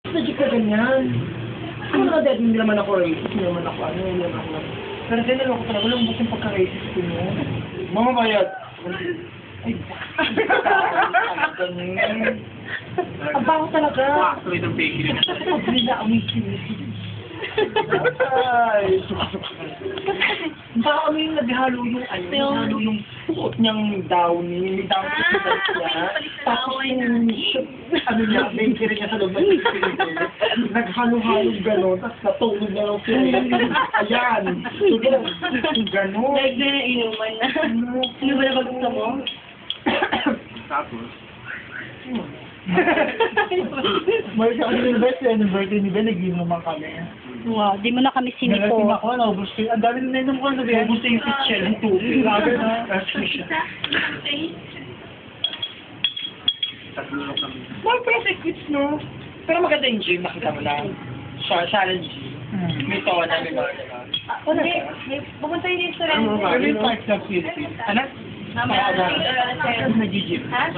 Sadya ka ganyan. Kung nakadad, hindi naman ako racist, hindi naman ako ano, hindi naman ako. Pero ganyan ako talaga, walang bukong pagka-racist ko mo. Mga bayad. Ay, ang baho talaga. Tuloy ng bakery. Pabila ang sinisig. Ay, baka kami yung naghalo yung ano, naghalo yung suot niyang downy, may downy sa niya. Tapos yung ano niya, bakery niya sa loob ng naghalo-halo gano'n, tapos natulog na lang siya. Ayan, gano'n. Like na inuman na. Ano ba na ba gusto mo? Tapos, May sa anniversary ni Ben, nag-inuman kami. Wow, di mo na kami Nalating sinipo. ako, naubos ko. Ang dami na inom ko, naubos yung pitchel, yung tubig. Lager na. tatlo lang kami. Mga perfect fits, no? Pero maganda yung gym, nakita mo lang. Challenge gym. May tona, may mga diba? Hindi, pumunta yung restaurant. Ano yung parts ng Philippines? Ano? Nag-gym. Ha?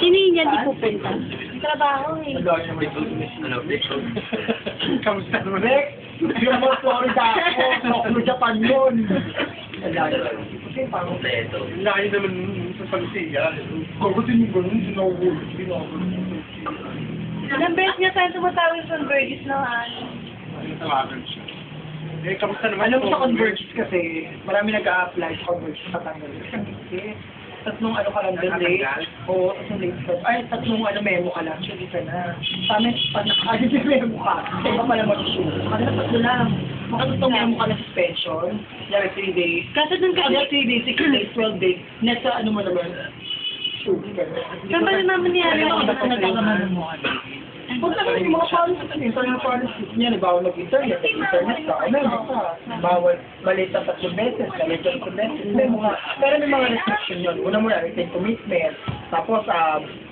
Sino yun yan di pupunta? Trabaho eh. Ang dami na may business. Ano? Kamusta naman? Rick! Yung mga Florida ako. Sa Japan yun. Ang dami. Kasi parang Laki naman sa pagsiya. Kung din yung ganun, sinawul. Ilang beses niya tayo tumatawag sa Burgess na ano. Tawagan siya. Eh, kamusta naman? Alam mo sa Convergys kasi, marami nag-a-apply sa Convergys sa Tanggol. Kasi, tatlong ano ka lang doon late. Oo, tatlong late start. Ay, tatlong ano memo ka lang. Sige ka na. Sa amin, pag nakakagin yung memo ka, sa iba pala mag-shoot. Sa kanila, tatlo lang. Makatutong memo ka na suspension. Yari 3 days. Kaso dun ka, Kada 3 days, 6 days, 12 days. Next sa ano mo naman, shoot ka na. saan ba naman nangyari Ano yung ba nagkakaman mo? Huwag na yung mga policies, internal policies niya, bawal mag-internet, internet ka, ano ka, bawal maliit na 3 beses, maliit na 3 beses, pero may mga restriction yun. Una mo na, written commitment, tapos,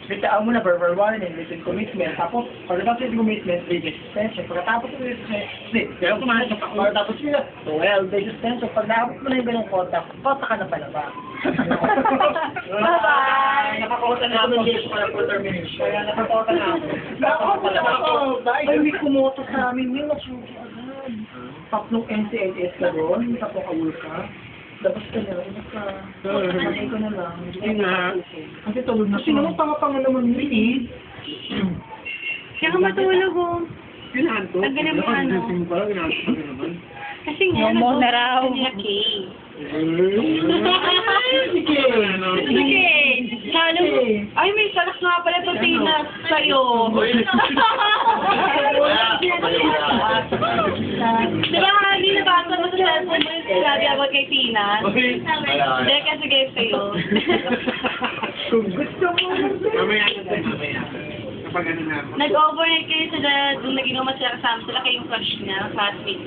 bitaan mo na verbal warning, written commitment, tapos, pagkatapos written commitment, 3 days suspension, pagkatapos yung Kaya kumahanap ako. pagkatapos yun, 12 days suspension, pag naabot mo na yung ganong contact, pata ka na pala ba? Bye-bye! Nakakauta na ako for termination. Kaya nakakauta na ako. Ay, may kumoto sa amin yun. Nasuki agad. Tatlong NCLS ka doon. Tatlong kawul ka. Labas ka na. Labas ka. Patay ko na lang. Yun nga. Kasi tulog na. Kasi naman panga-panga naman yun eh. Kaya ka matulog oh. Kinahanto. Ang galing mo, ano? Parang kinahanto ka naman. Kasi nga, Momo na raw. Kay. Sige. Sige! Sana mo. Ay, may salak nga pala ito Tina sa'yo. Di ba hindi nabasa mo sa cellphone mo yung sinabi about kay Tina? Hindi, kasi guys sa'yo. Kung gusto mo. Mamaya na tayo, mamaya. Kapag ano na ako. Nag-overnight kayo sila, nung nag-inuman sila kasama sila kayong crush niya, classmate.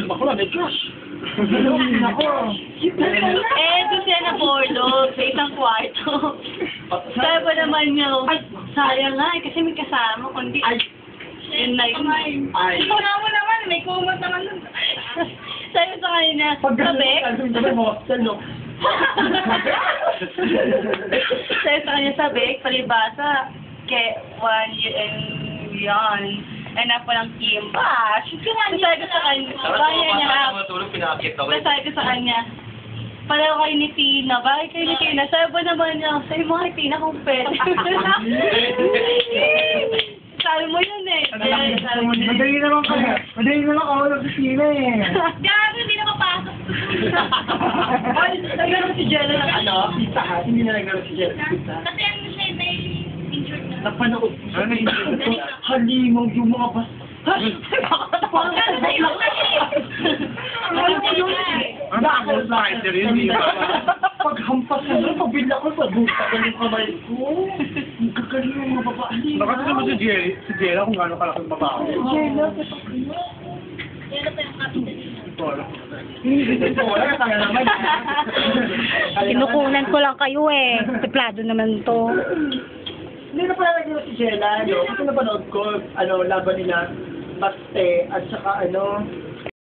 Bakla, may crush. Ako. Eh, doon sila na Bordeaux, sa isang kwarto. Sabi pa naman niya, ay, sayang nga eh, kasi may kasama, kundi, Ay. yun na yun. Ay. Ikaw na mo naman, may kumot naman nun. Sabi sa kanya, sabi, Sabi mo, salo. sabi sa kanya, sabi, palibasa, kay 1 year and beyond. And na palang Kim. Sabi ko sa kanya, kaya niya, Matulog, pinakit ako. sabi ko sa kanya, pala kayo ni Tina, bakit kayo ni Tina? Sabi ba naman niya, sabi mo kay Tina kung pwede. Sabi mo yun eh. Sabi mo yun. Madali naman ka. Madali naman ako ng opisina eh. Gago, hindi na mapasok. Ay, naglaro si Jello ng ano? Pizza Hut. Hindi na naglaro si Jello. Pizza Hut. Kasi ano siya, may injured na. Napanood ko siya. Ano yung Halimaw yung mga bas. Huwag ka na sa iyo. Alam mo yun? Ang bakal fighter yun, di ba? Paghampas ko doon, pabila ko sa buta ko yung kamay ko. Ang kagaling yung mga babae. Baka naman si Jella kung gaano kalaki ang babae. Jello, wala ka naman. Kinukunan ko lang kayo eh. Suplado naman to. Hindi na pala naging si Jella, no? Kasi napanood ko, laban nila, Baste, at saka